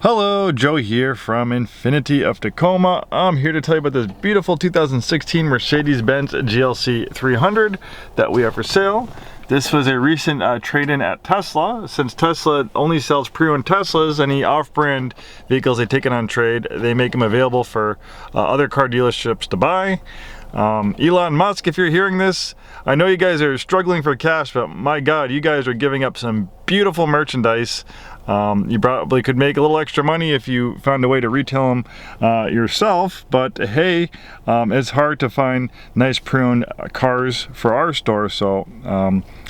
Hello, Joe here from Infiniti of Tacoma. I'm here to tell you about this beautiful 2016 Mercedes-Benz GLC 300 that we have for sale. This was a recent trade-in at Tesla. Since Tesla only sells pre-owned Teslas, any off-brand vehicles they take in on trade, they make them available for other car dealerships to buy. Elon Musk, if you're hearing this, I know you guys are struggling for cash, but my God, you guys are giving up some beautiful merchandise. You probably could make a little extra money if you found a way to retail them yourself, but hey, it's hard to find nice pre-owned cars for our store, so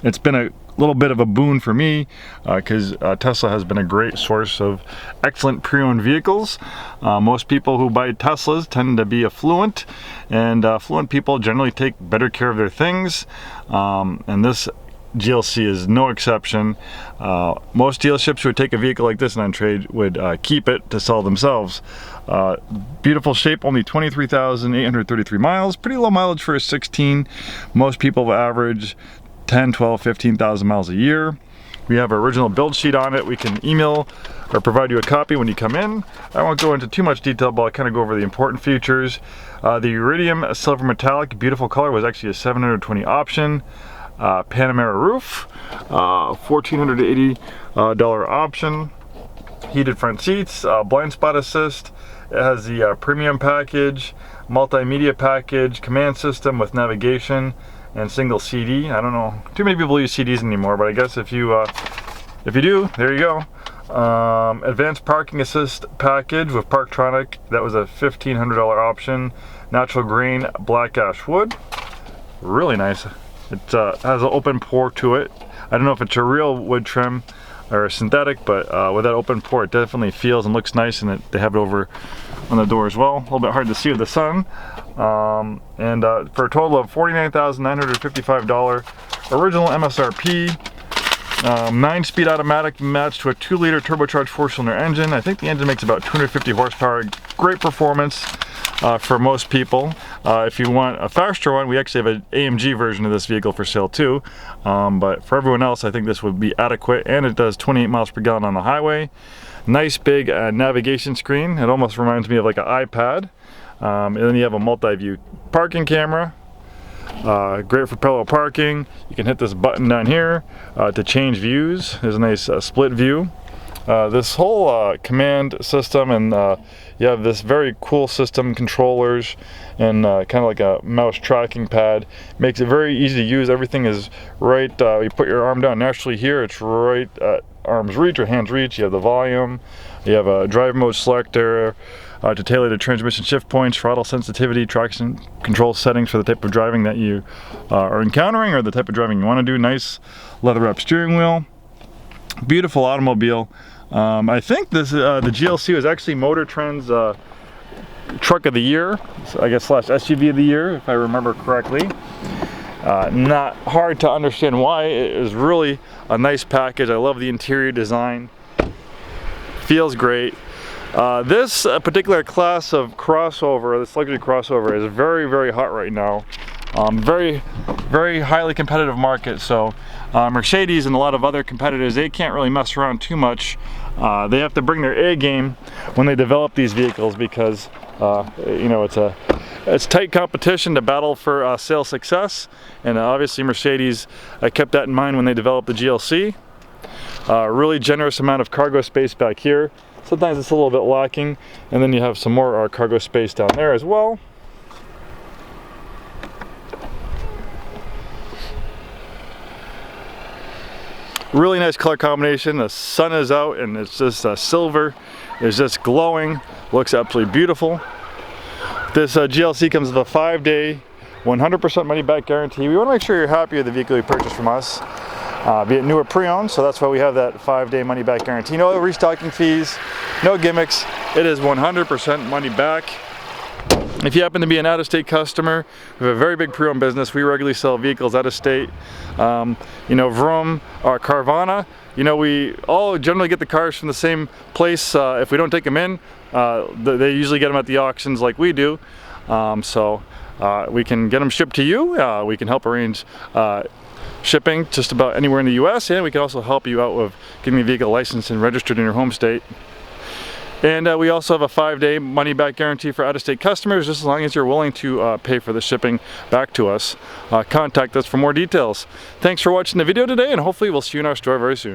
it's been a little bit of a boon for me because Tesla has been a great source of excellent pre-owned vehicles. Most people who buy Teslas tend to be affluent, and affluent people generally take better care of their things, and this GLC is no exception. Most dealerships who would take a vehicle like this on trade would keep it to sell themselves. Beautiful shape, only 23,833 miles, pretty low mileage for a 16. Most people average 10, 12, 15,000 miles a year. We have our original build sheet on it. We can email or provide you a copy when you come in. I won't go into too much detail, but I'll kind of go over the important features. The iridium silver metallic, beautiful color, was actually a 720 option. Panamera roof, $1,480 option. Heated front seats, blind spot assist. It has the premium package, multimedia package, command system with navigation, and single CD. I don't know too many people use CDs anymore, but I guess if you do, there you go. Advanced parking assist package with Parktronic, that was a $1,500 option. Natural grain black ash wood, really nice. It has an open pore to it. I don't know if it's a real wood trim or a synthetic, but with that open pore, it definitely feels and looks nice, and they have it over on the door as well. A little bit hard to see with the sun. For a total of $49,955 original MSRP. 9-speed automatic matched to a 2-liter turbocharged 4-cylinder engine. I think the engine makes about 250 horsepower. Great performance for most people. If you want a faster one, we actually have an AMG version of this vehicle for sale too. But for everyone else, I think this would be adequate, and it does 28 miles per gallon on the highway. Nice big navigation screen. It almost reminds me of like an iPad. And then you have a multi-view parking camera. Great for parallel parking. You can hit this button down here to change views. There's a nice split view. This whole command system, and you have this very cool system, controllers, and kind of like a mouse tracking pad. Makes it very easy to use. Everything is right. You put your arm down naturally here. It's right at arm's reach or hand's reach. You have the volume. You have a drive mode selector to tailor the transmission shift points, throttle sensitivity, traction control settings for the type of driving that you are encountering or the type of driving you want to do. Nice leather wrap steering wheel. Beautiful automobile. I think this the GLC was actually Motor Trend's truck of the year, I guess / SUV of the year, if I remember correctly. Not hard to understand why. It is really a nice package. I love the interior design. Feels great. This particular class of crossover, this luxury crossover, is very, very hot right now. Very, very highly competitive market. So Mercedes and a lot of other competitors, they can't really mess around too much. They have to bring their A game when they develop these vehicles because you know, it's tight competition to battle for sales success, and obviously Mercedes kept that in mind when they developed the GLC. Really generous amount of cargo space back here. Sometimes it's a little bit lacking, and then you have some more cargo space down there as well. Really nice color combination. The sun is out and it's just silver. It's just glowing. Looks absolutely beautiful. This GLC comes with a 5-day, 100% money back guarantee. We want to make sure you're happy with the vehicle you purchased from us. Be it new or pre-owned, so that's why we have that 5-day money back guarantee. No restocking fees, no gimmicks. It is 100% money back. If you happen to be an out-of-state customer, we have a very big pre-owned business. We regularly sell vehicles out of state. You know, Vroom or Carvana, you know, we all generally get the cars from the same place. If we don't take them in, they usually get them at the auctions like we do. So we can get them shipped to you. We can help arrange shipping just about anywhere in the US, and we can also help you out with getting the vehicle licensed and registered in your home state. And we also have a 5-day money-back guarantee for out-of-state customers, just as long as you're willing to pay for the shipping back to us. Contact us for more details. Thanks for watching the video today, and hopefully we'll see you in our store very soon.